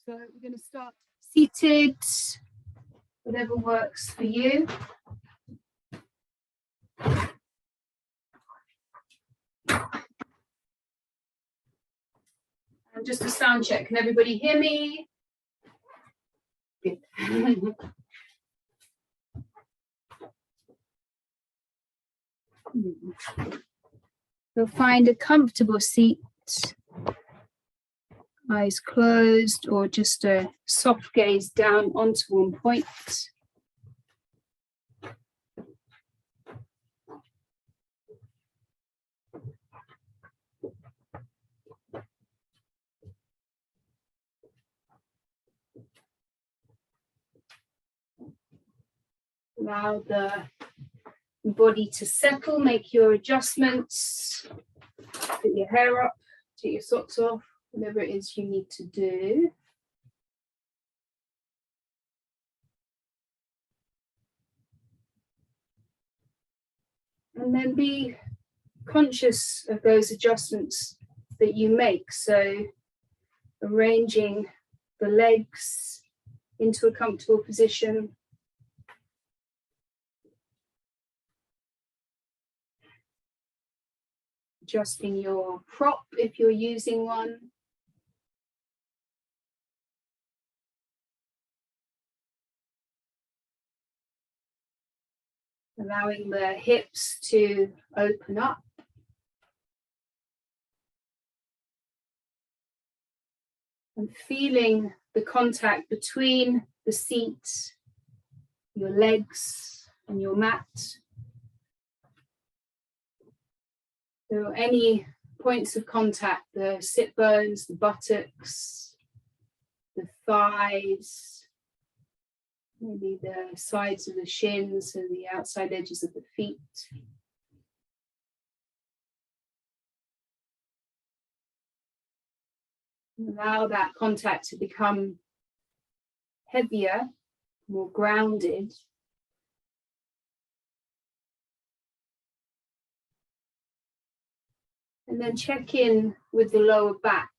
So we're going to start seated, whatever works for you. And just a sound check. Can everybody hear me? Good. You'll find a comfortable seat, eyes closed, or just a soft gaze down onto one point. Allow the body to settle, make your adjustments, put your hair up, take your socks off, whatever it is you need to do. And then be conscious of those adjustments that you make. So arranging the legs into a comfortable position. Adjusting your prop if you're using one. Allowing the hips to open up. And feeling the contact between the seat, your legs, and your mat. So any points of contact, the sit bones, the buttocks, the thighs, maybe the sides of the shins and the outside edges of the feet. Allow that contact to become heavier, more grounded. And then check in with the lower back.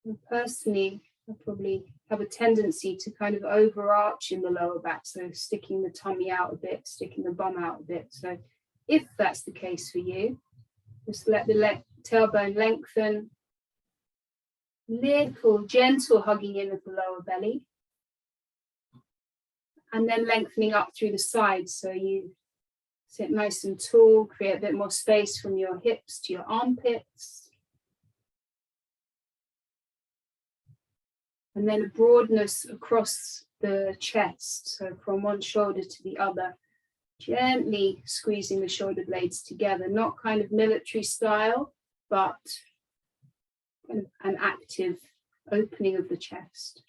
And personally, I probably have a tendency to kind of overarch in the lower back, so sticking the tummy out a bit, sticking the bum out a bit. So if that's the case for you, just let the tailbone lengthen. Little gentle hugging in of the lower belly. And then lengthening up through the sides, so you sit nice and tall, create a bit more space from your hips to your armpits. And then a broadness across the chest, so from one shoulder to the other, gently squeezing the shoulder blades together, not kind of military style, but kind of an active opening of the chest.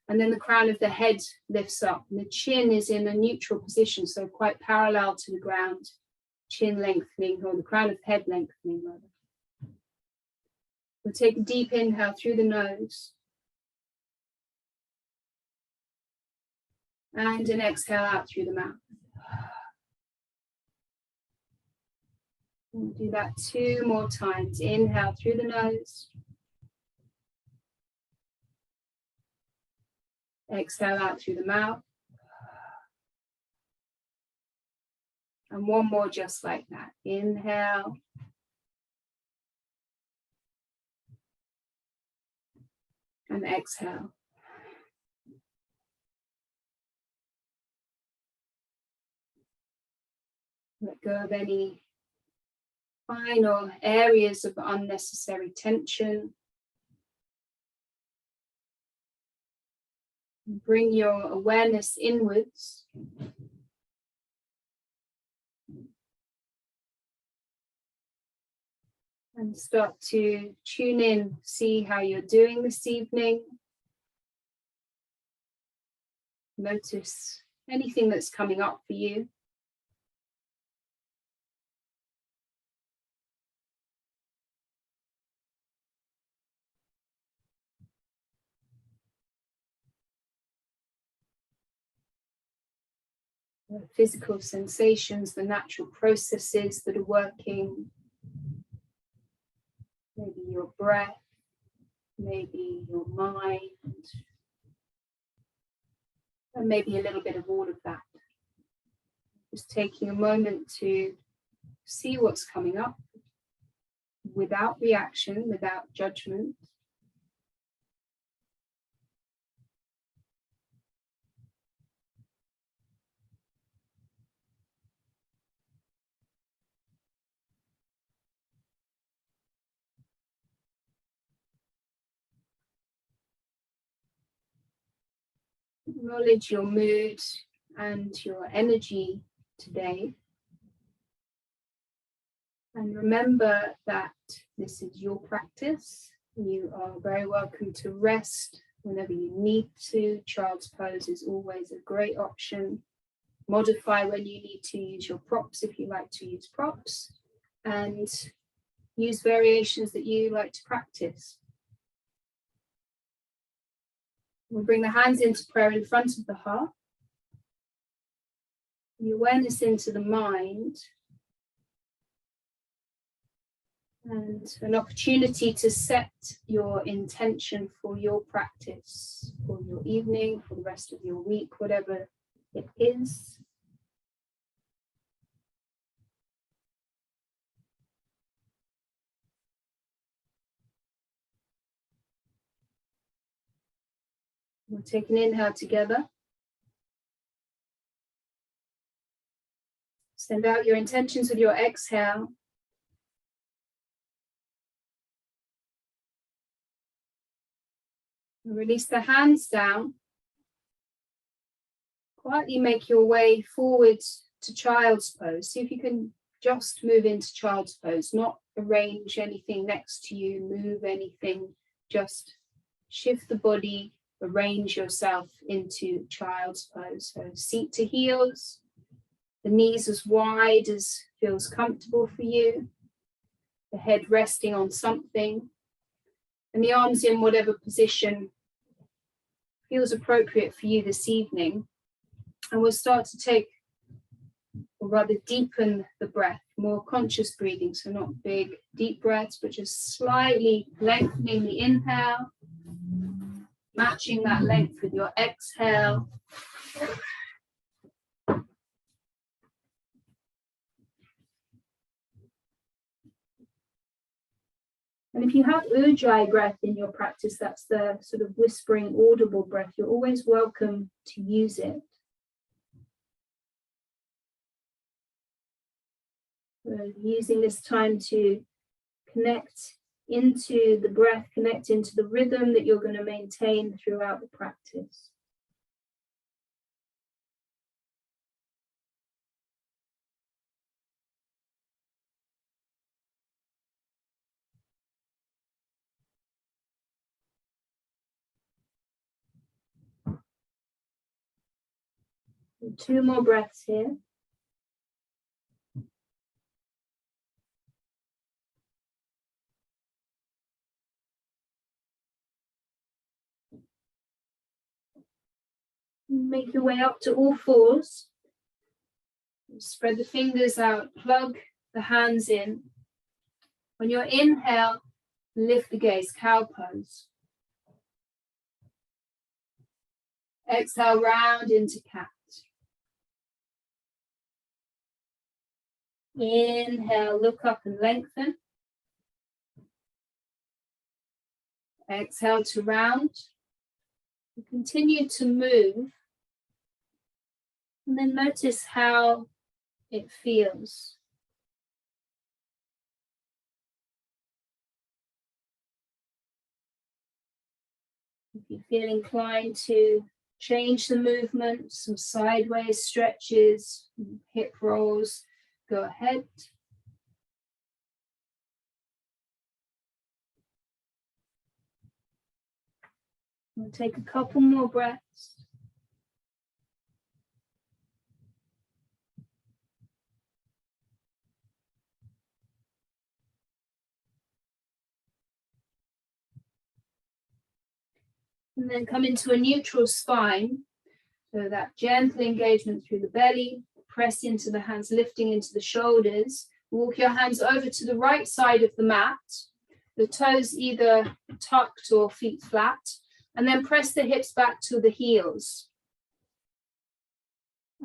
And then the crown of the head lifts up, and the chin is in a neutral position, so quite parallel to the ground, chin lengthening, or the crown of the head lengthening rather. We'll take a deep inhale through the nose. And an exhale out through the mouth. We'll do that 2 more times. Inhale through the nose. Exhale out through the mouth. And 1 more just like that. Inhale. And exhale. Let go of any final areas of unnecessary tension. Bring your awareness inwards. And start to tune in, see how you're doing this evening. Notice anything that's coming up for you. The physical sensations, the natural processes that are working. Maybe your breath, maybe your mind, and maybe a little bit of all of that. Just taking a moment to see what's coming up without reaction, without judgment. Acknowledge your mood and your energy today. And remember that this is your practice. You are very welcome to rest whenever you need to. Child's pose is always a great option. Modify when you need to, use your props if you like to use props, and use variations that you like to practice. We'll bring the hands into prayer in front of the heart. The awareness into the mind. And an opportunity to set your intention for your practice, for your evening, for the rest of your week, whatever it is. We'll take an inhale together. Send out your intentions with your exhale. Release the hands down. Quietly make your way forward to child's pose. See if you can just move into child's pose, not arrange anything next to you, move anything, just shift the body, arrange yourself into child's pose. So seat to heels, the knees as wide as feels comfortable for you, the head resting on something, and the arms in whatever position feels appropriate for you this evening. And we'll start to take, or rather deepen the breath, more conscious breathing. So not big, deep breaths, but just slightly lengthening the inhale, matching that length with your exhale. And if you have ujjayi breath in your practice, that's the sort of whispering, audible breath, you're always welcome to use it. Using this time to connect into the breath, connect into the rhythm that you're going to maintain throughout the practice. And 2 more breaths here. Make your way up to all fours. Spread the fingers out, plug the hands in. On your inhale, lift the gaze, cow pose. Exhale, round into cat. Inhale, look up and lengthen. Exhale to round. Continue to move. And then notice how it feels. If you feel inclined to change the movement, some sideways stretches, hip rolls, go ahead. We'll take a couple more breaths. And then come into a neutral spine. So that gentle engagement through the belly, press into the hands, lifting into the shoulders. Walk your hands over to the right side of the mat. the toes either tucked or feet flat, and then press the hips back to the heels.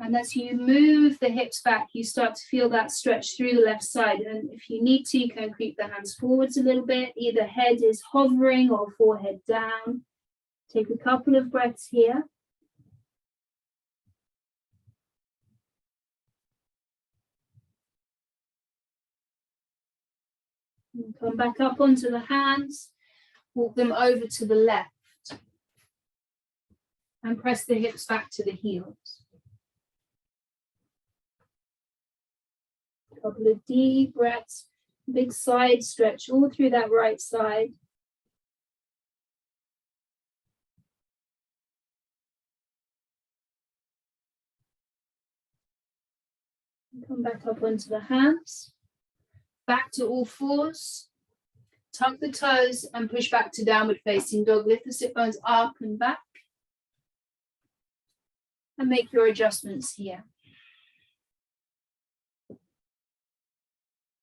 And as you move the hips back, you start to feel that stretch through the left side. And if you need to, you can creep the hands forwards a little bit. Either head is hovering or forehead down. Take a couple of breaths here. And come back up onto the hands. Walk them over to the left. And press the hips back to the heels. Couple of deep breaths, big side stretch all through that right side. And come back up onto the hands. Back to all fours. Tuck the toes and push back to downward facing dog. Lift the sit bones up and back. And make your adjustments here.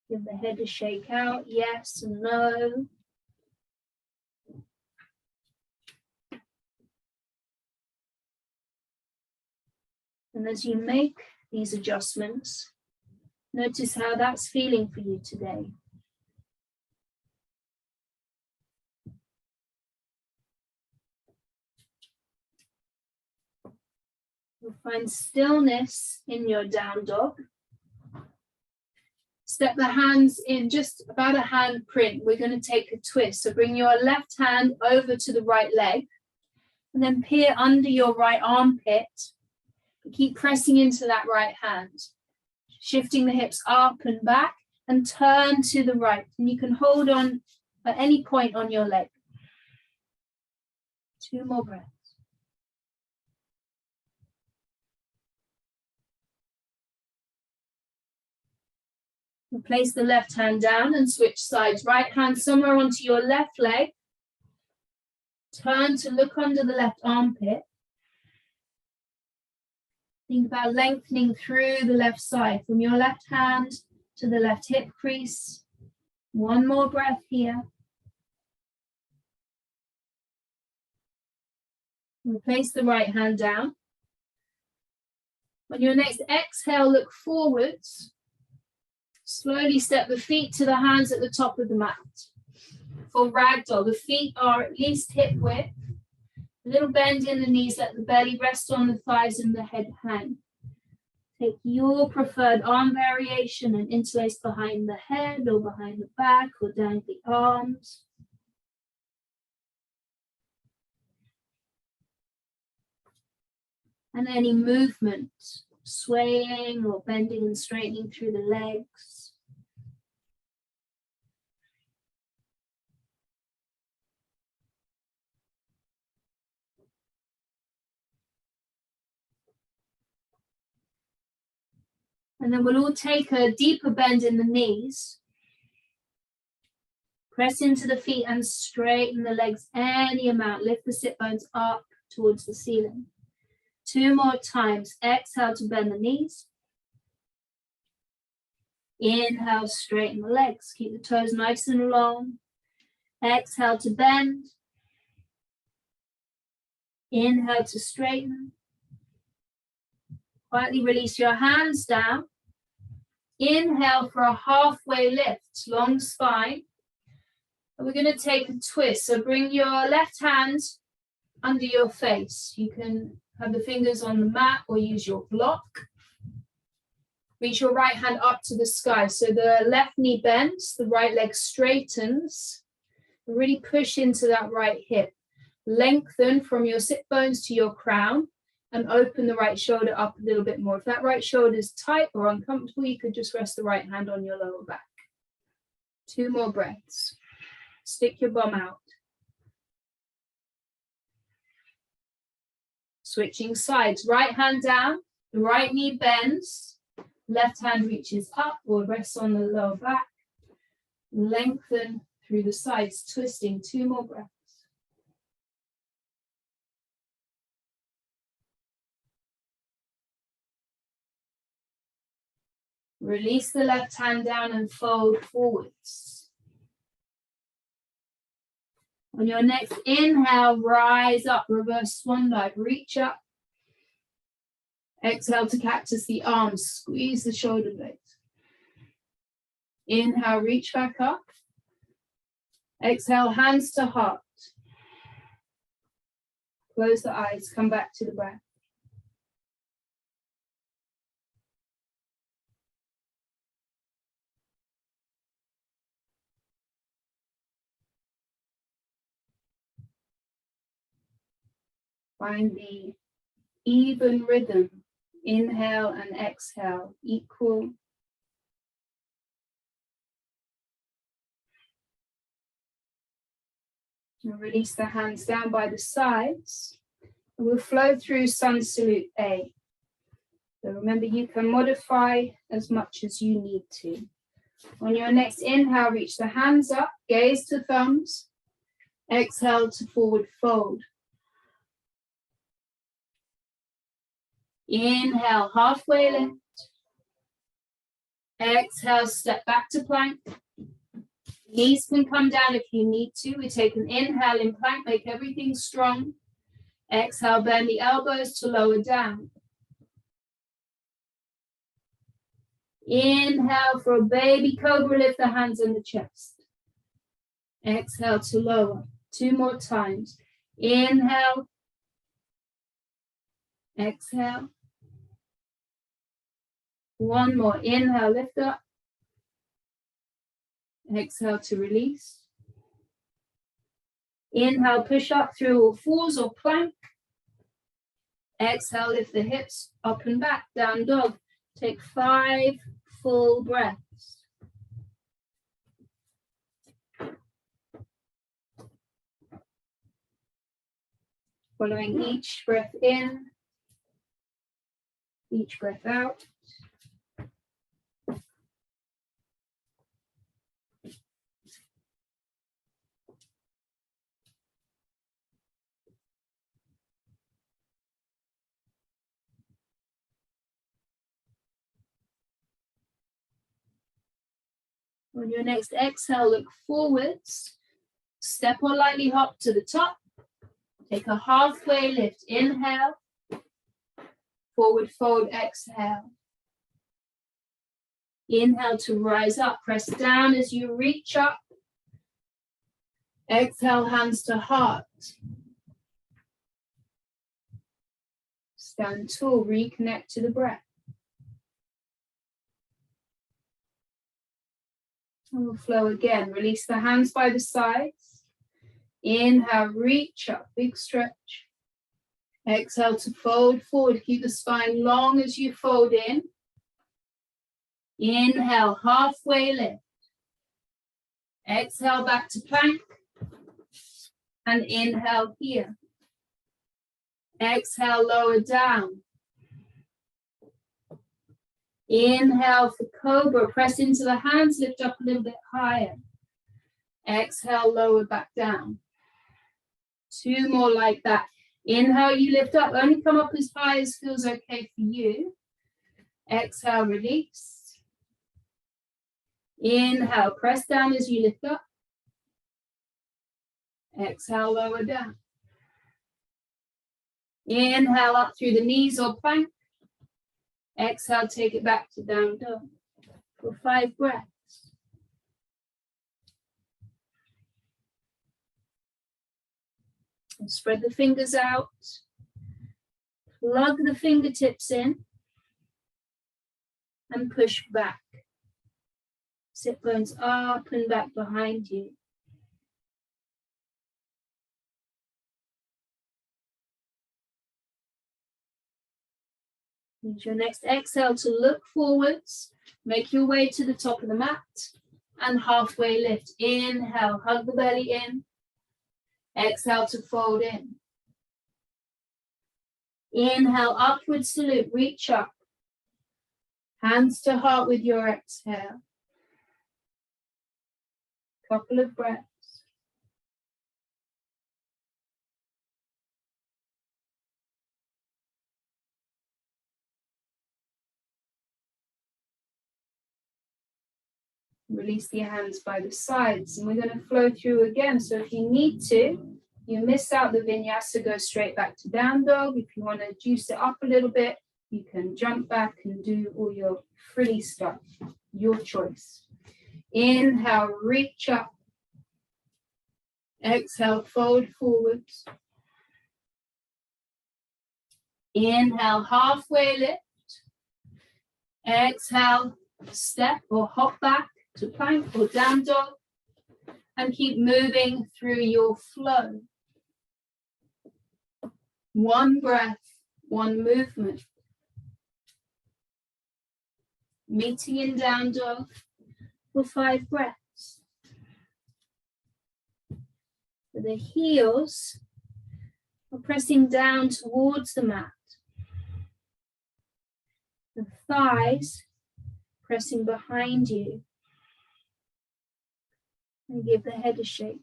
Give the head a shake out, yes and no. And as you make these adjustments, notice how that's feeling for you today. You'll find stillness in your down dog. Step the hands in just about a hand print. We're going to take a twist. So bring your left hand over to the right leg and then peer under your right armpit. Keep pressing into that right hand. Shifting the hips up and back and turn to the right. And you can hold on at any point on your leg. 2 more breaths. Place the left hand down and switch sides. Right hand somewhere onto your left leg. Turn to look under the left armpit. Think about lengthening through the left side from your left hand to the left hip crease. 1 more breath here. Place the right hand down. On your next exhale, look forwards. Slowly step the feet to the hands at the top of the mat. For ragdoll, the feet are at least hip width. A little bend in the knees, let the belly rest on the thighs and the head hang. Take your preferred arm variation and interlace behind the head or behind the back or down the arms. And any movement, swaying or bending and straightening through the legs. And then we'll all take a deeper bend in the knees. Press into the feet and straighten the legs any amount. Lift the sit bones up towards the ceiling. 2 more times. Exhale to bend the knees. Inhale, straighten the legs. Keep the toes nice and long. Exhale to bend. Inhale to straighten. Quietly release your hands down. Inhale for a halfway lift, long spine. And we're going to take a twist. So bring your left hand under your face. You can have the fingers on the mat or use your block. Reach your right hand up to the sky. So the left knee bends, the right leg straightens. Really push into that right hip. Lengthen from your sit bones to your crown and open the right shoulder up a little bit more. If that right shoulder is tight or uncomfortable, you could just rest the right hand on your lower back. 2 more breaths. Stick your bum out. Switching sides. Right hand down, the right knee bends, left hand reaches up or rests on the lower back. Lengthen through the sides, twisting. 2 more breaths. Release the left hand down and fold forwards. On your next inhale, rise up, reverse swan dive, reach up. Exhale to cactus the arms, squeeze the shoulder blades. Inhale, reach back up. Exhale, hands to heart. Close the eyes, come back to the breath. Find the even rhythm. Inhale and exhale, equal. And release the hands down by the sides. And we'll flow through Sun Salute A. So remember, you can modify as much as you need to. On your next inhale, reach the hands up, gaze to thumbs. Exhale to forward fold. Inhale, halfway lift. Exhale, step back to plank. Knees can come down if you need to. We take an inhale in plank, make everything strong. Exhale, bend the elbows to lower down. Inhale for a baby cobra, lift the hands in the chest. Exhale to lower. 2 more times. Inhale. Exhale. 1 more. Inhale, lift up. Exhale to release. Inhale, push up through all fours or plank. Exhale, lift the hips up and back, down dog. Take 5 full breaths. Following each breath in, each breath out. On your next exhale, look forwards. Step or lightly hop to the top. Take a halfway lift. Inhale. Forward fold, exhale. Inhale to rise up. Press down as you reach up. Exhale, hands to heart. Stand tall, reconnect to the breath. And we'll flow again. Release the hands by the sides. Inhale, reach up, big stretch. Exhale to fold forward. Keep the spine long as you fold in. Inhale, halfway lift. Exhale, back to plank. And inhale here. Exhale, lower down. Inhale for cobra. Press into the hands, lift up a little bit higher. Exhale, lower back down. 2 more like that. Inhale, you lift up. Only come up as high as feels okay for you. Exhale, release. Inhale, press down as you lift up. Exhale, lower down. Inhale up through the knees or plank. Exhale, take it back to down dog for 5 breaths. And spread the fingers out. Plug the fingertips in. And push back. Sit bones up and back behind you. Use your next exhale to look forwards. Make your way to the top of the mat and halfway lift. Inhale, hug the belly in. Exhale to fold in. Inhale, upward salute, reach up. Hands to heart with your exhale. Couple of breaths. Release the hands by the sides, and we're going to flow through again. So if you need to, you miss out the vinyasa, go straight back to down dog. If you want to juice it up a little bit, you can jump back and do all your frilly stuff, your choice. Inhale, reach up. Exhale, fold forwards. Inhale, halfway lift. Exhale, step or hop back to plank or down dog. And keep moving through your flow. One breath, one movement. Meeting in down dog for 5 breaths. The heels are pressing down towards the mat. The thighs pressing behind you. And give the head a shake.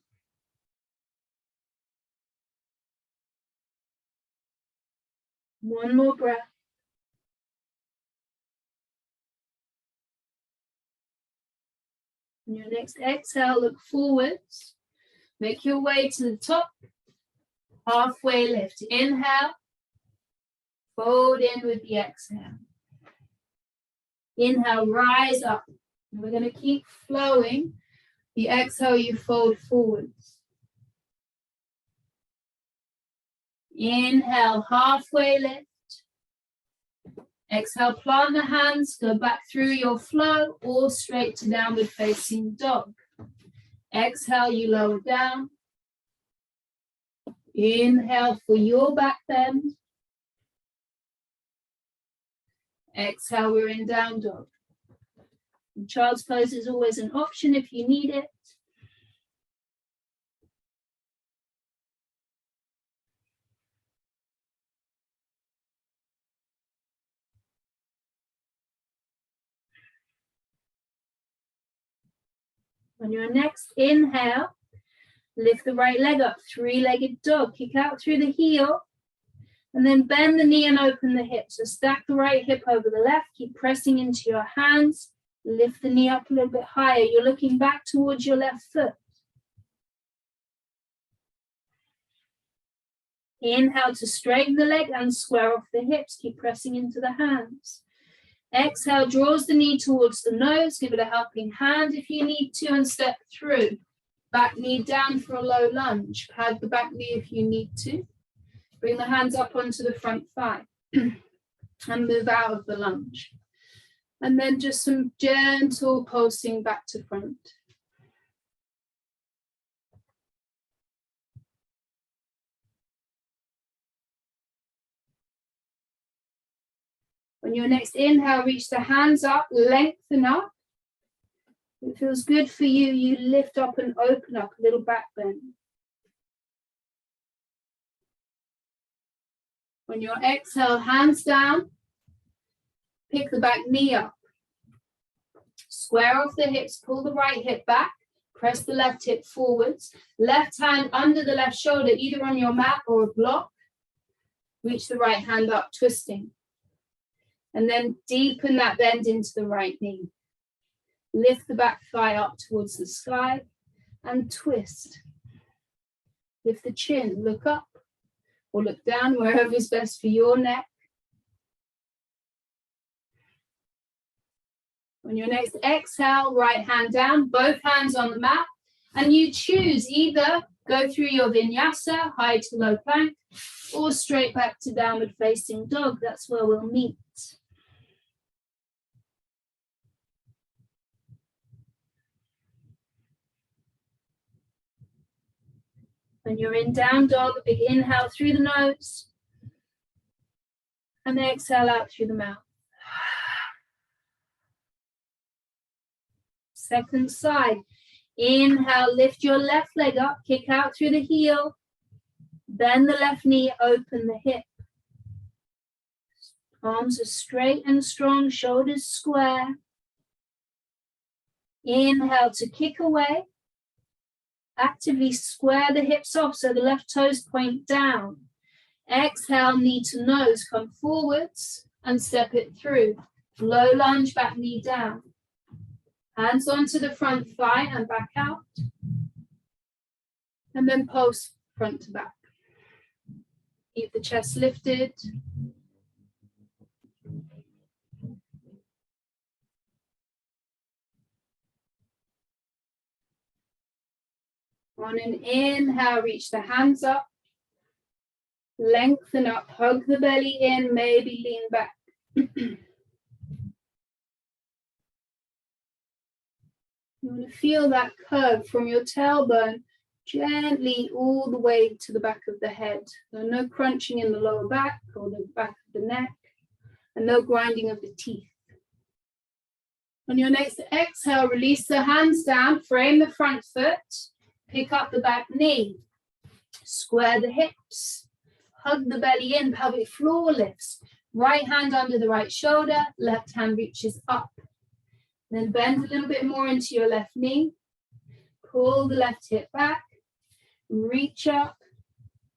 One more breath. On your next exhale, look forwards. Make your way to the top. Halfway lift. Inhale. Fold in with the exhale. Inhale, rise up. And we're going to keep flowing. The exhale, you fold forwards. Inhale, halfway lift. Exhale, plant the hands, go back through your flow or straight to downward facing dog. Exhale, you lower down. Inhale for your back bend. Exhale, we're in down dog. And child's pose is always an option if you need it. On your next inhale, lift the right leg up, 3-legged dog. Kick out through the heel, and then bend the knee and open the hip. So stack the right hip over the left, keep pressing into your hands. Lift the knee up a little bit higher. You're looking back towards your left foot. Inhale to straighten the leg and square off the hips. Keep pressing into the hands. Exhale, draws the knee towards the nose. Give it a helping hand if you need to and step through. Back knee down for a low lunge. Pad the back knee if you need to. Bring the hands up onto the front thigh and move out of the lunge. And then just some gentle pulsing back to front. On your next inhale, reach the hands up, lengthen up. If it feels good for you, you lift up and open up, a little back bend. On your exhale, hands down. Pick the back knee up. Square off the hips, pull the right hip back. Press the left hip forwards. Left hand under the left shoulder, either on your mat or a block. Reach the right hand up, twisting. And then deepen that bend into the right knee. Lift the back thigh up towards the sky and twist. Lift the chin, look up or look down, wherever is best for your neck. On your next exhale, right hand down, both hands on the mat, and you choose either go through your vinyasa, high to low plank, or straight back to downward facing dog. That's where we'll meet. When you're in down dog, a big inhale through the nose, and exhale out through the mouth. Second side. Inhale, lift your left leg up, kick out through the heel, bend the left knee, open the hip. Arms are straight and strong, shoulders square. Inhale to kick away. Actively square the hips off so the left toes point down. Exhale, knee to nose, come forwards and step it through. Low lunge, back knee down. Hands onto the front thigh and back out. And then pulse front to back. Keep the chest lifted. On an inhale, reach the hands up. Lengthen up, hug the belly in, maybe lean back. You want to feel that curve from your tailbone gently all the way to the back of the head. So no crunching in the lower back or the back of the neck, and no grinding of the teeth. On your next exhale, release the hands down, frame the front foot, pick up the back knee, square the hips, hug the belly in, pelvic floor lifts, right hand under the right shoulder, left hand reaches up. Then bend a little bit more into your left knee, pull the left hip back, reach up,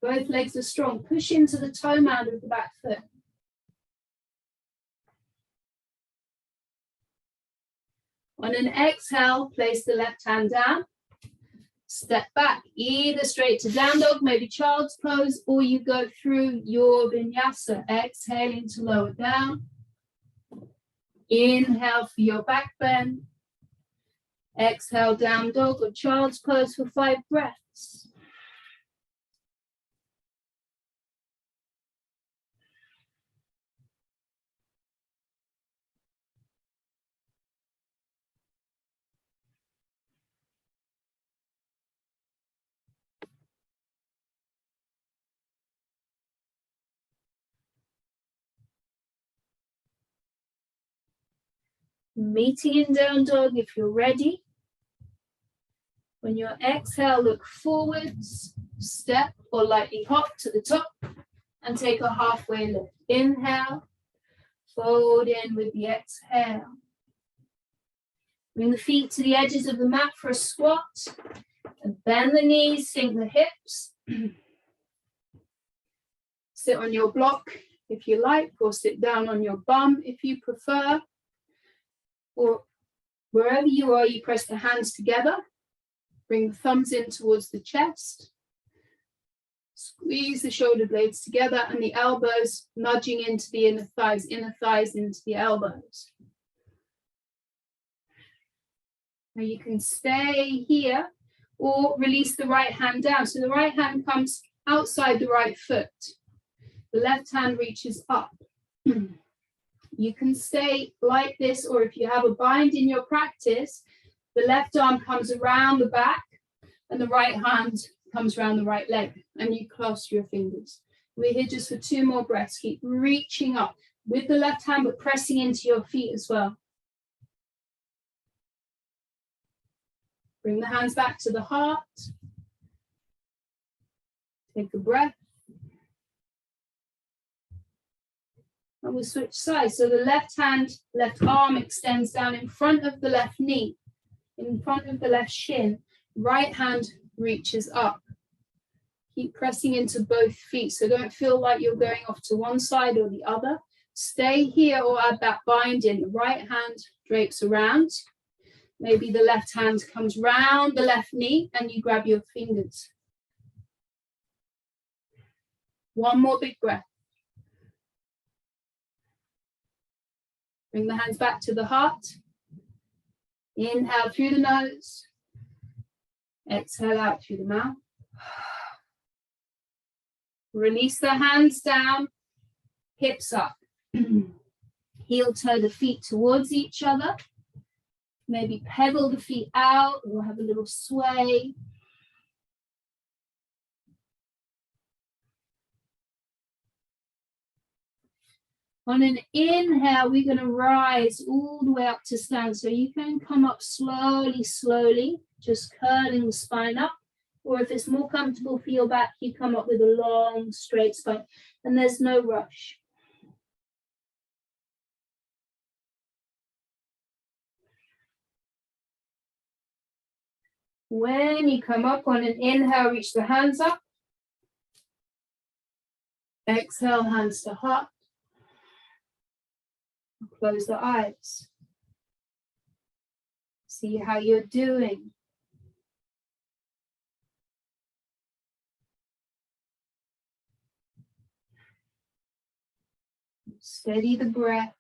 both legs are strong, push into the toe mound of the back foot. On an exhale, place the left hand down, step back, either straight to down dog, maybe child's pose, or you go through your vinyasa, exhaling to lower down. Inhale for your back bend. Exhale, down dog or child's pose for 5 breaths. Meeting in down dog if you're ready. When you exhale, look forwards, step or lightly hop to the top and take a halfway lift. Inhale, fold in with the exhale. Bring the feet to the edges of the mat for a squat and bend the knees, sink the hips. Sit on your block if you like, or sit down on your bum if you prefer. Or wherever you are, you press the hands together. Bring the thumbs in towards the chest. Squeeze the shoulder blades together and the elbows nudging into the inner thighs into the elbows. Now you can stay here or release the right hand down. So the right hand comes outside the right foot. The left hand reaches up. You can stay like this, or if you have a bind in your practice, the left arm comes around the back and the right hand comes around the right leg and you clasp your fingers. We're here just for 2 more breaths. Keep reaching up with the left hand, but pressing into your feet as well. Bring the hands back to the heart. Take a breath. And we'll switch sides. So the left hand, left arm extends down in front of the left knee, in front of the left shin. Right hand reaches up. Keep pressing into both feet. So don't feel like you're going off to one side or the other. Stay here or add that bind in. The right hand drapes around. Maybe the left hand comes round the left knee and you grab your fingers. 1 more big breath. Bring the hands back to the heart. Inhale through the nose. Exhale out through the mouth. Release the hands down, hips up. Heel toe the feet towards each other. Maybe pedal the feet out or have a little sway. On an inhale, we're going to rise all the way up to stand. So you can come up slowly, slowly, just curling the spine up. Or if it's more comfortable for your back, you come up with a long, straight spine. And there's no rush. When you come up on an inhale, reach the hands up. Exhale, hands to heart. Close the eyes. See how you're doing. Steady the breath.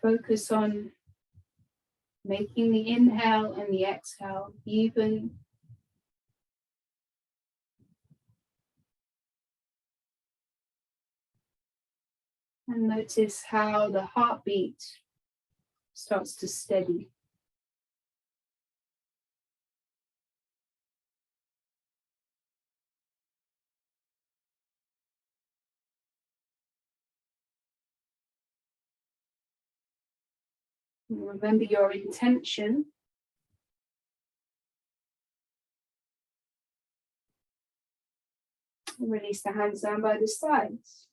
Focus on making the inhale and the exhale even. And notice how the heartbeat starts to steady. And remember your intention. Release the hands down by the sides.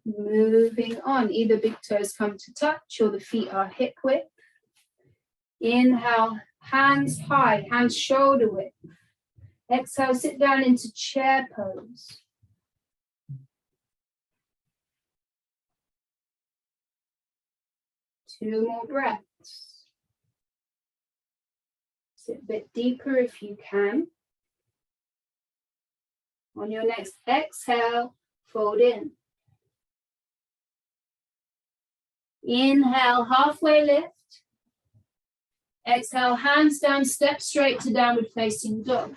Moving on, either big toes come to touch or the feet are hip width. Inhale, hands high, hands shoulder width. Exhale, sit down into chair pose. Two more breaths. Sit a bit deeper if you can. On your next exhale, fold in. Inhale, halfway lift. Exhale, hands down, step straight to downward facing dog.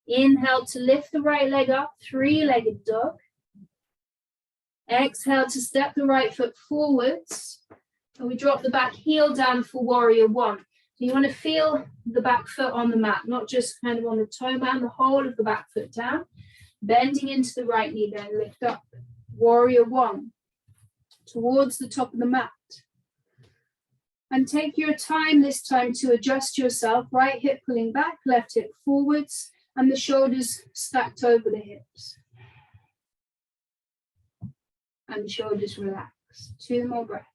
Inhale to lift the right leg up, three-legged dog. Exhale to step the right foot forwards. And we drop the back heel down for warrior one. So you want to feel the back foot on the mat, not just kind of on the toe mat, the whole of the back foot down. Bending into the right knee, then lift up. Warrior one. Towards the top of the mat. And take your time this time to adjust yourself. Right hip pulling back, left hip forwards, and the shoulders stacked over the hips. And the shoulders relax. Two more breaths.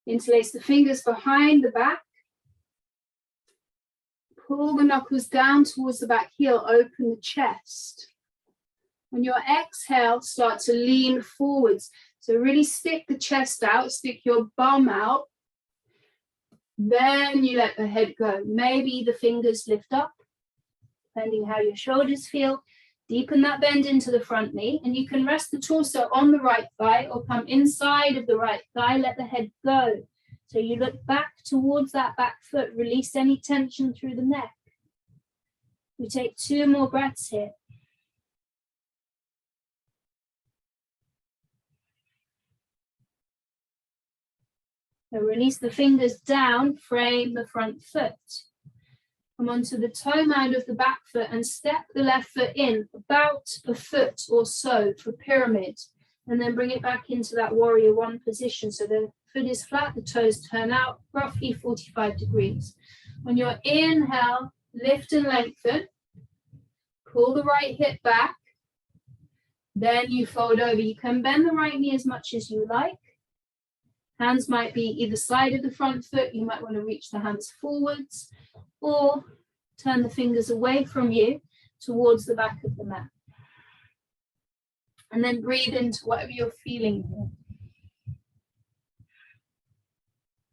Interlace the fingers behind the back. Pull the knuckles down towards the back heel, open the chest. On your exhale, start to lean forwards. So really stick the chest out, stick your bum out. Then you let the head go. Maybe the fingers lift up, depending how your shoulders feel. Deepen that bend into the front knee, and you can rest the torso on the right thigh or come inside of the right thigh, let the head go. So you look back towards that back foot, release any tension through the neck. We take two more breaths here. So release the fingers down, frame the front foot. Come onto the toe mound of the back foot and step the left foot in about a foot or so for pyramid. And then bring it back into that warrior one position. So the foot is flat, the toes turn out, roughly 45 degrees. On your inhale, lift and lengthen. Pull the right hip back. Then you fold over. You can bend the right knee as much as you like. Hands might be either side of the front foot. You might want to reach the hands forwards or turn the fingers away from you towards the back of the mat. And then breathe into whatever you're feeling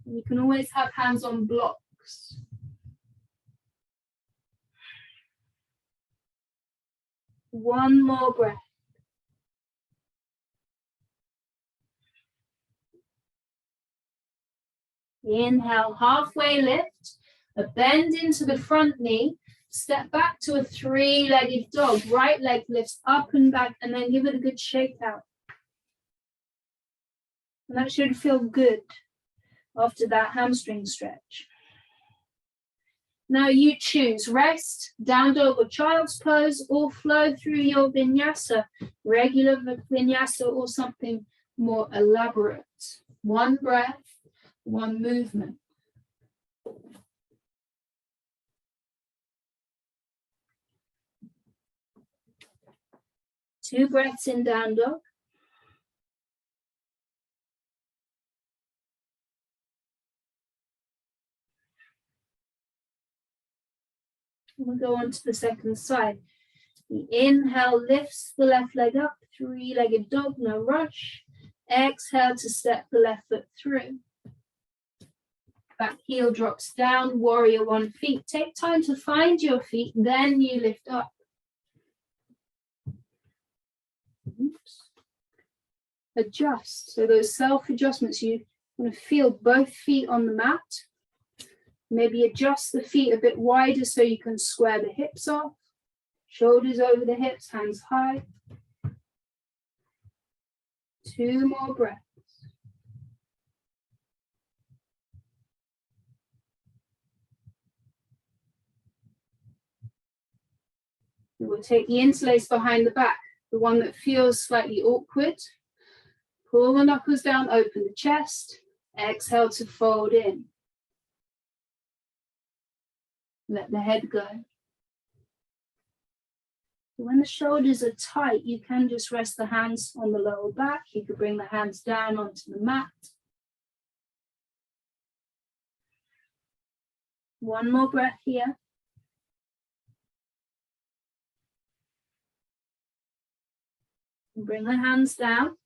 here. You can always have hands on blocks. One more breath. Inhale, halfway lift, a bend into the front knee, step back to a three-legged dog. Right leg lifts up and back, and then give it a good shake out. And that should feel good after that hamstring stretch. Now you choose rest, down dog or child's pose, or flow through your vinyasa, regular vinyasa or something more elaborate. One breath, one movement. 2 breaths in down dog. We'll go on to the second side. The inhale lifts the left leg up, 3-legged dog, no rush. Exhale to step the left foot through. Back heel drops down, warrior 1 feet. Take time to find your feet, then you lift up. Oops. Adjust. So those self-adjustments, you want to feel both feet on the mat. Maybe adjust the feet a bit wider so you can square the hips off. Shoulders over the hips, hands high. 2 more breaths. We will take the interlace behind the back, the one that feels slightly awkward. Pull the knuckles down, open the chest. Exhale to fold in. Let the head go. When the shoulders are tight, you can just rest the hands on the lower back. You could bring the hands down onto the mat. 1 more breath here. Bring the hands down.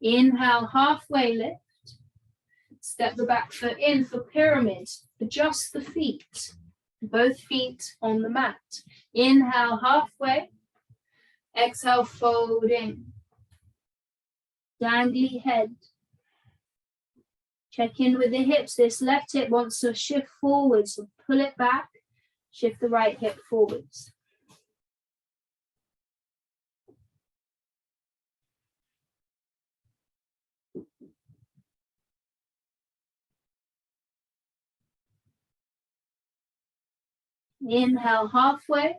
Inhale, halfway lift. Step the back foot in for pyramid. Adjust the feet. Both feet on the mat. Inhale, halfway. Exhale, fold in. Dangly head. Check in with the hips. This left hip wants to shift forwards, so pull it back. Shift the right hip forwards. Inhale, halfway.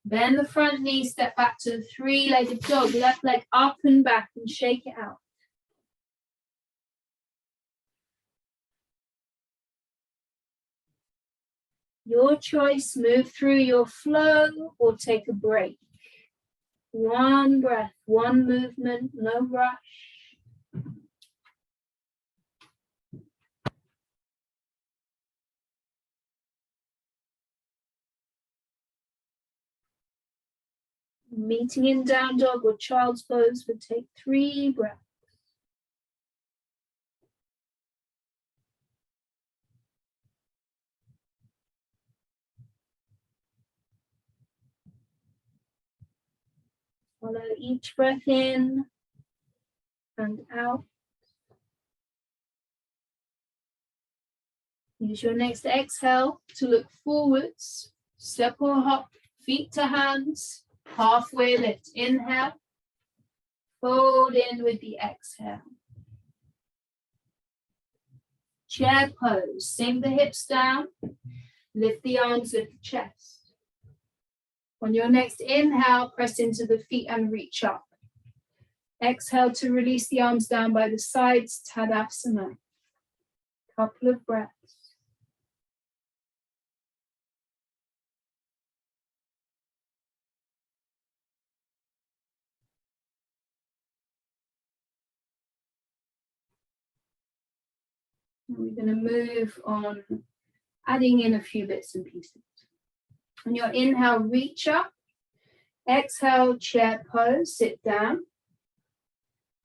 Bend the front knee, step back to the 3-legged dog. Left leg up and back and shake it out. Your choice, move through your flow or take a break. 1 breath, 1 movement, no rush. Meeting in down dog or child's pose would take 3 breaths. Follow each breath in and out. Use your next exhale to look forwards. Step or hop, feet to hands. Halfway lift. Inhale. Fold in with the exhale. Chair pose. Sink the hips down. Lift the arms, lift the chest. On your next inhale, press into the feet and reach up. Exhale to release the arms down by the sides. Tadasana. Couple of breaths. And we're going to move on, adding in a few bits and pieces. On your inhale, reach up. Exhale, chair pose, sit down.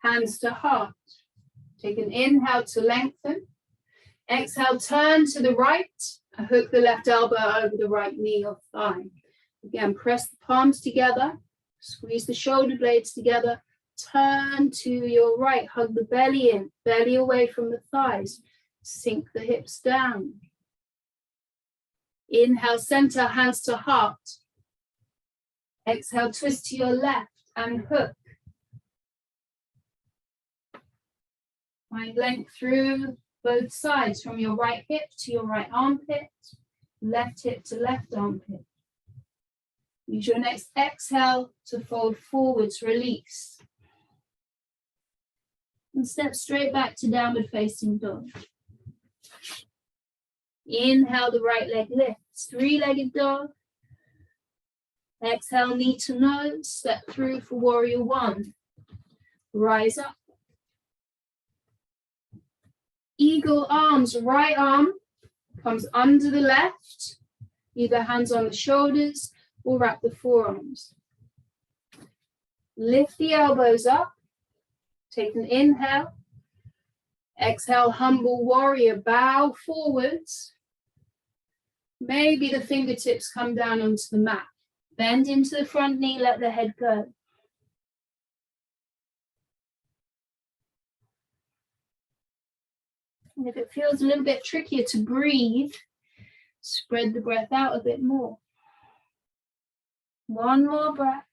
Hands to heart. Take an inhale to lengthen. Exhale, turn to the right. Hook the left elbow over the right knee or thigh. Again, press the palms together. Squeeze the shoulder blades together. Turn to your right. Hug the belly in. Belly away from the thighs. Sink the hips down. Inhale, center, hands to heart. Exhale, twist to your left and hook. Find length through both sides, from your right hip to your right armpit, left hip to left armpit. Use your next exhale to fold forwards, release. And step straight back to downward facing dog. Inhale, the right leg lifts, 3-legged dog. Exhale, knee to nose, step through for warrior one. Rise up. Eagle arms, right arm comes under the left, either hands on the shoulders or wrap the forearms. Lift the elbows up, take an inhale. Exhale, humble warrior, bow forwards. Maybe the fingertips come down onto the mat. Bend into the front knee, let the head go. And if it feels a little bit trickier to breathe, spread the breath out a bit more. One more breath.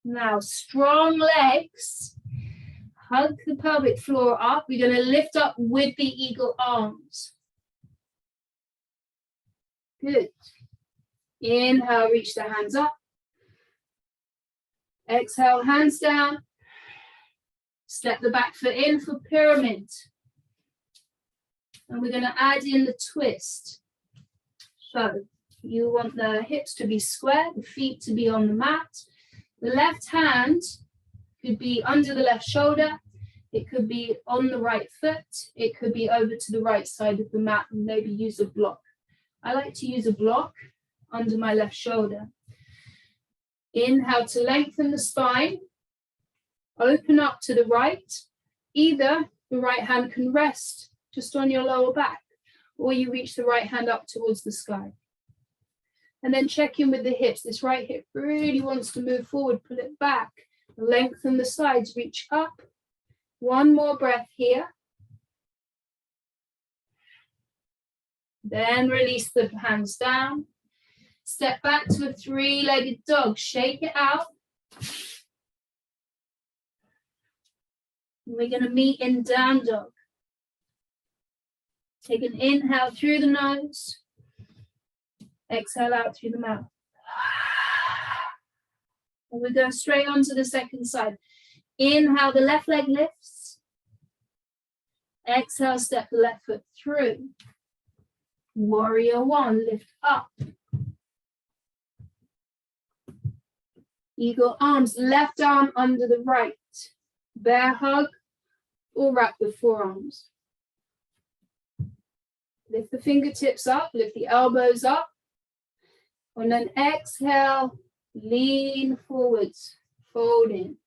Now, strong legs. Hug the pelvic floor up. We're going to lift up with the eagle arms. Good. Inhale, reach the hands up. Exhale, hands down. Step the back foot in for pyramid. And we're going to add in the twist. So you want the hips to be square, the feet to be on the mat. The left hand could be under the left shoulder. It could be on the right foot. It could be over to the right side of the mat and maybe use a block. I like to use a block under my left shoulder. Inhale to lengthen the spine. Open up to the right. Either the right hand can rest just on your lower back, or you reach the right hand up towards the sky. And then check in with the hips. This right hip really wants to move forward, pull it back. Lengthen the sides, reach up. One more breath here. Then release the hands down. Step back to a three-legged dog. Shake it out. And we're going to meet in down dog. Take an inhale through the nose. Exhale out through the mouth. And we go straight on to the second side. Inhale, the left leg lifts. Exhale, step the left foot through. Warrior one, lift up. Eagle arms, left arm under the right. Bear hug or wrap the forearms. Lift the fingertips up, lift the elbows up. And then exhale, lean forwards, fold in.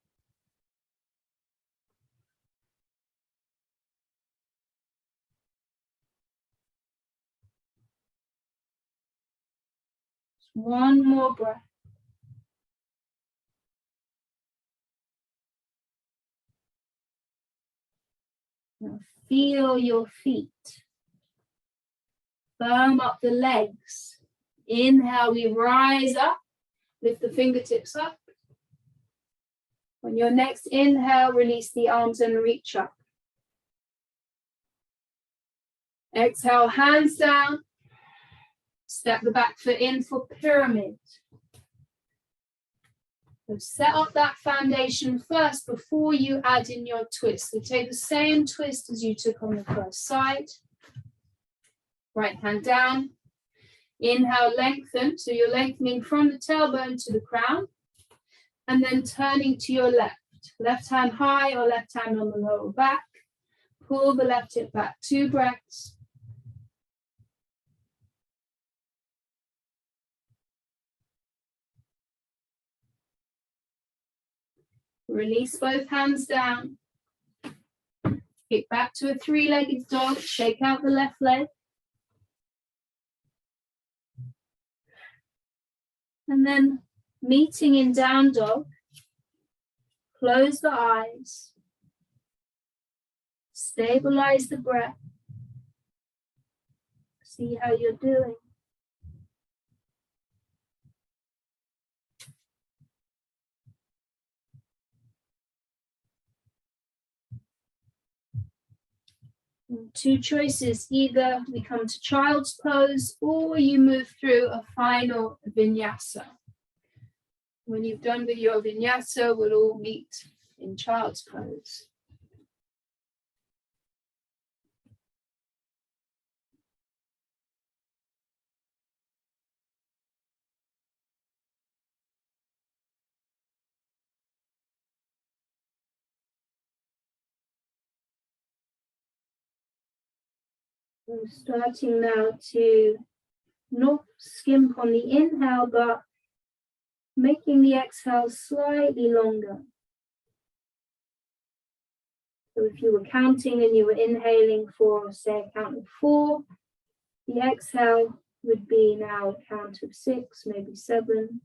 Just one more breath. Now feel your feet. Firm up the legs. Inhale, we rise up. Lift the fingertips up. On your next inhale, release the arms and reach up. Exhale, hands down. Step the back foot in for pyramid. So set up that foundation first before you add in your twist. So take the same twist as you took on the first side. Right hand down. Inhale, lengthen. So you're lengthening from the tailbone to the crown. And then turning to your left. Left hand high or left hand on the lower back. Pull the left hip back. 2 breaths. Release both hands down. Kick back to a 3-legged dog. Shake out the left leg. And then meeting in down dog. Close the eyes. Stabilize the breath. See how you're doing. And 2 choices, either we come to child's pose or you move through a final vinyasa. When you've done with your vinyasa, we'll all meet in child's pose. I'm starting now to not skimp on the inhale, but making the exhale slightly longer. So if you were counting and you were inhaling for, say, a count of 4, the exhale would be now a count of 6, maybe 7.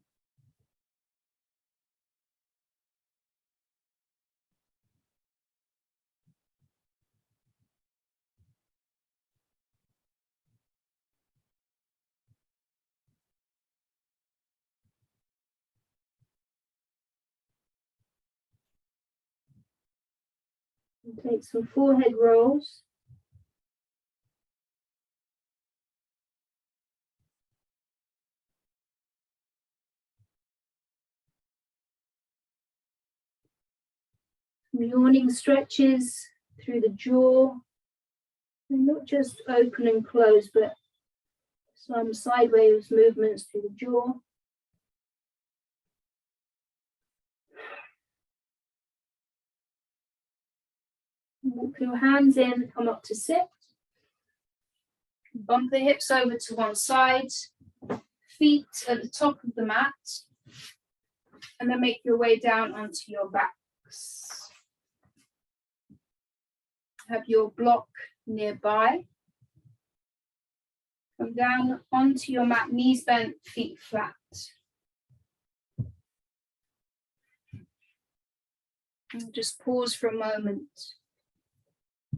And take some forehead rolls. Yawning stretches through the jaw. And not just open and close, but some sideways movements through the jaw. Walk your hands in, come up to sit. Bump the hips over to one side, feet at the top of the mat, and then make your way down onto your backs. Have your block nearby. Come down onto your mat, knees bent, feet flat. And just pause for a moment.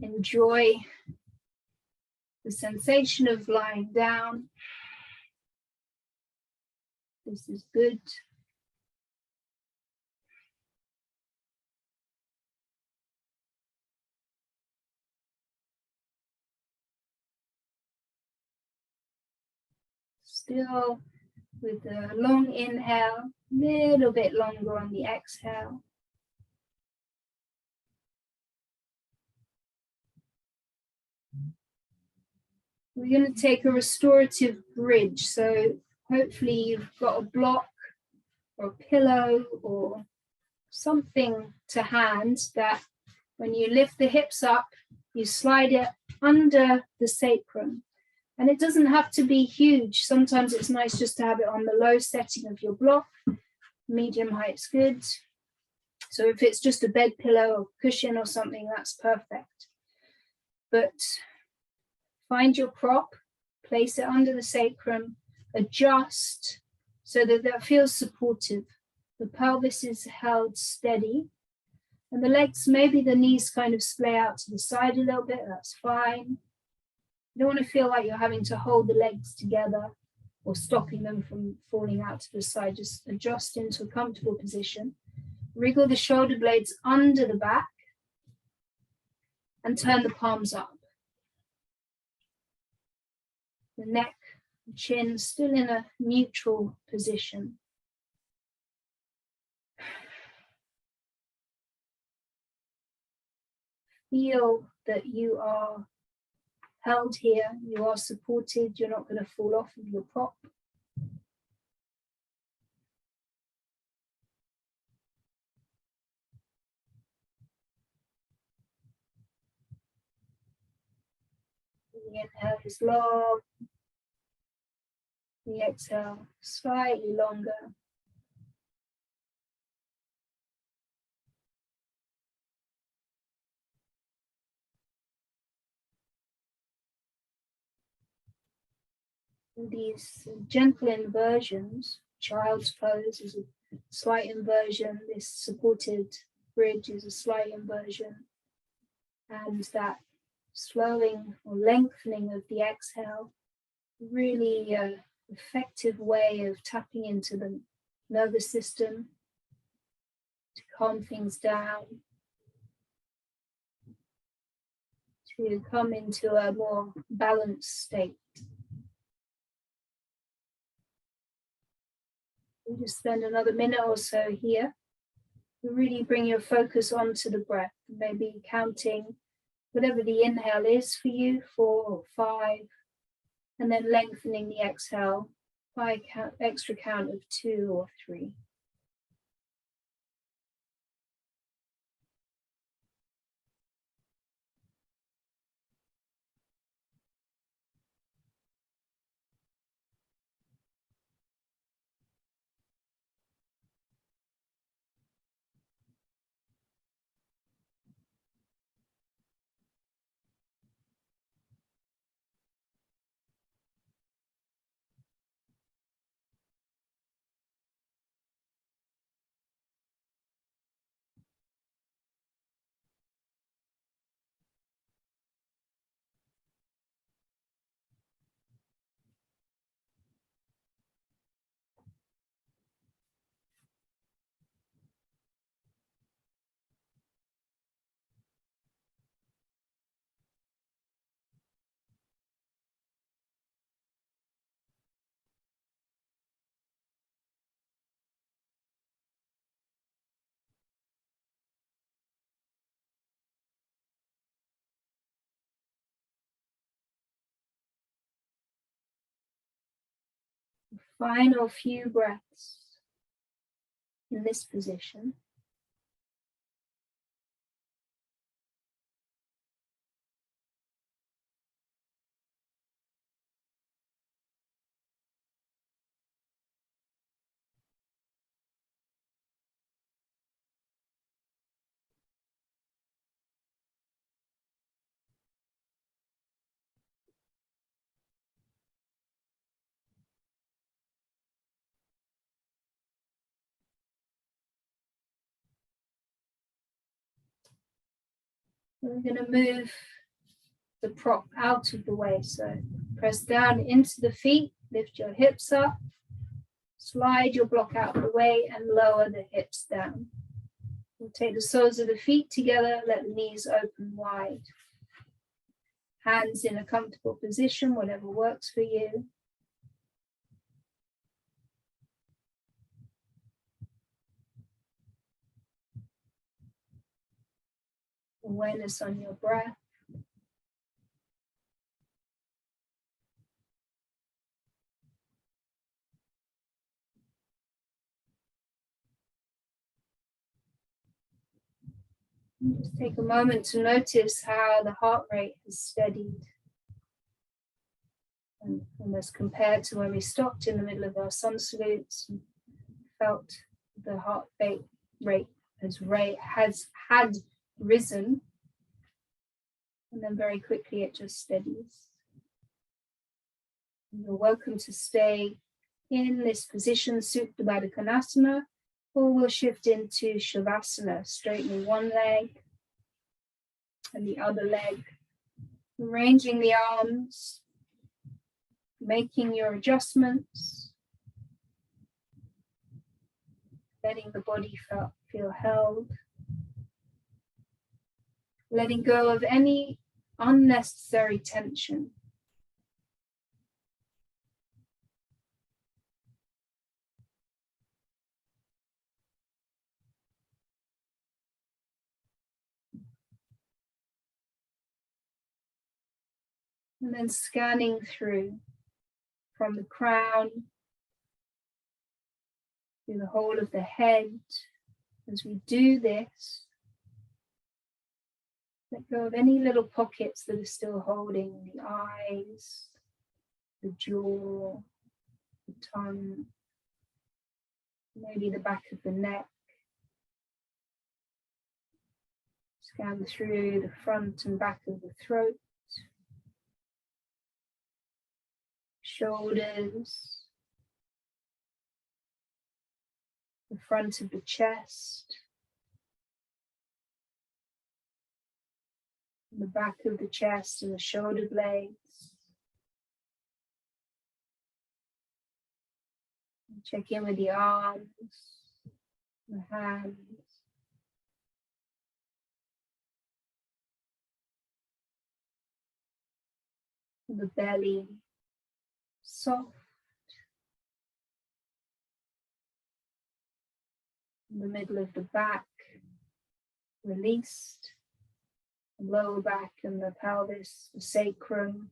Enjoy the sensation of lying down. This is good. Still with a long inhale, little bit longer on the exhale. We're going to take a restorative bridge. So hopefully you've got a block or a pillow or something to hand that when you lift the hips up, you slide it under the sacrum. And it doesn't have to be huge. Sometimes it's nice just to have it on the low setting of your block. Medium height's good. So if it's just a bed pillow or cushion or something, that's perfect. But find your prop, place it under the sacrum, adjust so that that feels supportive. The pelvis is held steady. And the legs, maybe the knees kind of splay out to the side a little bit, that's fine. You don't want to feel like you're having to hold the legs together or stopping them from falling out to the side. Just adjust into a comfortable position. Wriggle the shoulder blades under the back and turn the palms up. The neck, chin still in a neutral position. Feel that you are held here, you are supported, you're not going to fall off of your prop. The inhale is long, the exhale slightly longer. These gentle inversions, child's pose is a slight inversion, this supported bridge is a slight inversion, and that slowing or lengthening of the exhale, really effective way of tapping into the nervous system to calm things down, to come into a more balanced state. You just spend another minute or so here. Really bring your focus onto the breath, maybe counting whatever the inhale is for you, 4 or 5, and then lengthening the exhale by an extra count of 2 or 3. Final few breaths in this position. We're going to move the prop out of the way. So press down into the feet, lift your hips up, slide your block out of the way and lower the hips down. We'll take the soles of the feet together, let the knees open wide. Hands in a comfortable position, whatever works for you. Awareness on your breath. Just take a moment to notice how the heart rate has steadied. And as compared to when we stopped in the middle of our sun salutes and felt the heart rate had risen, and then very quickly it just steadies. And you're welcome to stay in this position, Supta Baddha Konasana, or we'll shift into Shavasana, straightening one leg and the other leg, arranging the arms, making your adjustments, letting the body feel held, letting go of any unnecessary tension. And then scanning through from the crown through the whole of the head. As we do this, let go of any little pockets that are still holding the eyes, the jaw, the tongue, maybe the back of the neck. Scan through the front and back of the throat, shoulders, the front of the chest, the back of the chest and the shoulder blades. Check in with the arms, the hands. The belly, soft. The middle of the back, released. The lower back and the pelvis, the sacrum,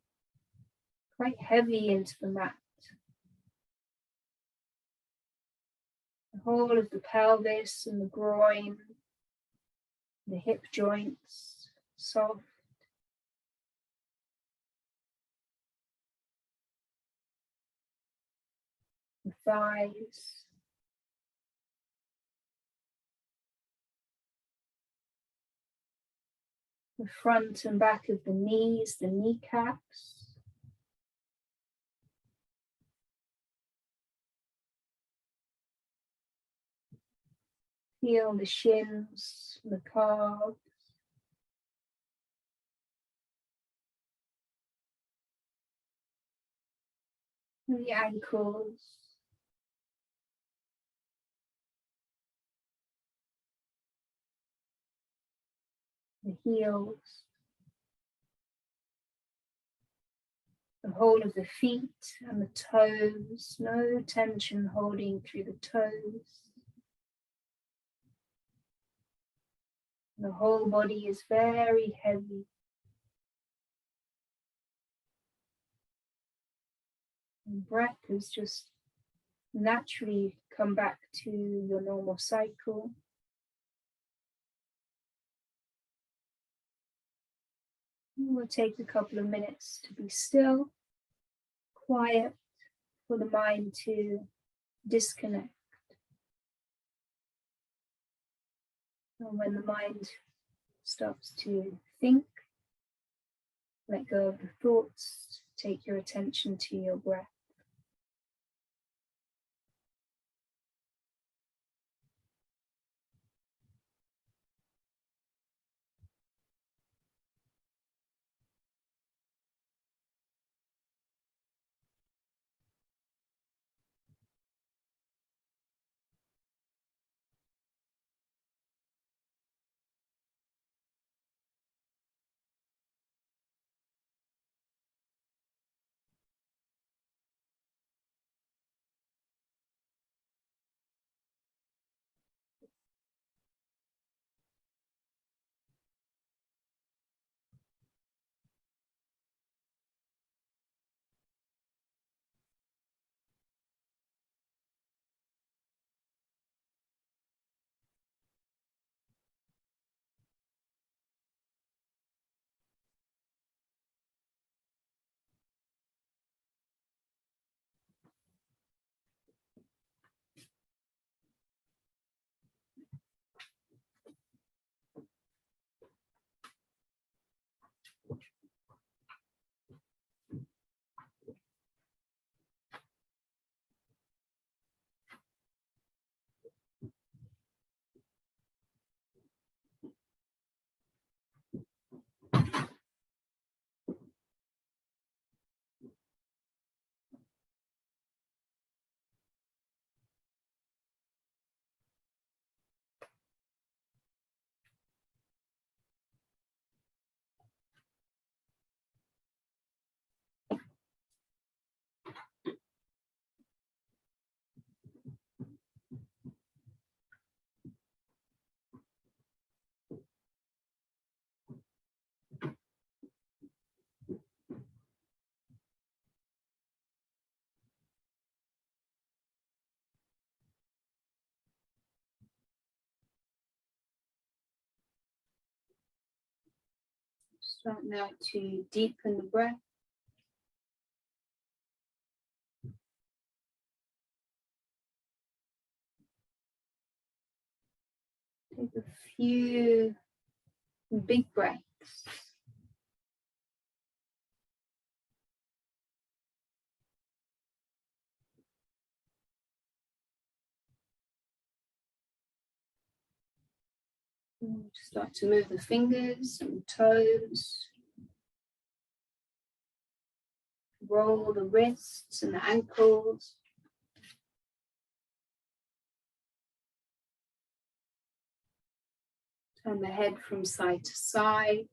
quite heavy into the mat. The whole of the pelvis and the groin, the hip joints, soft. The thighs. The front and back of the knees, the kneecaps. Feel the shins, the calves. And the ankles. The heels. The whole of the feet and the toes, no tension holding through the toes. The whole body is very heavy. And breath is just naturally come back to your normal cycle. We'll take a couple of minutes to be still, quiet, for the mind to disconnect. And when the mind starts to think, let go of the thoughts, take your attention to your breath. Start now to deepen the breath. Take a few big breaths. Start to move the fingers and toes. Roll the wrists and the ankles. Turn the head from side to side.